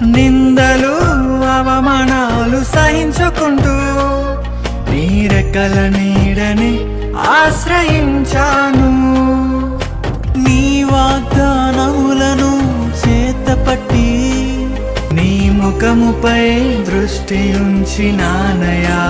నిందలు అవమానాలు సహించుకుంటూ నీ రెక్కల నీడని ఆశ్రయించాను. నీ వాగ్దానములను చేతపట్టి నీ ముఖముపై దృష్టి ఉంచినానయా.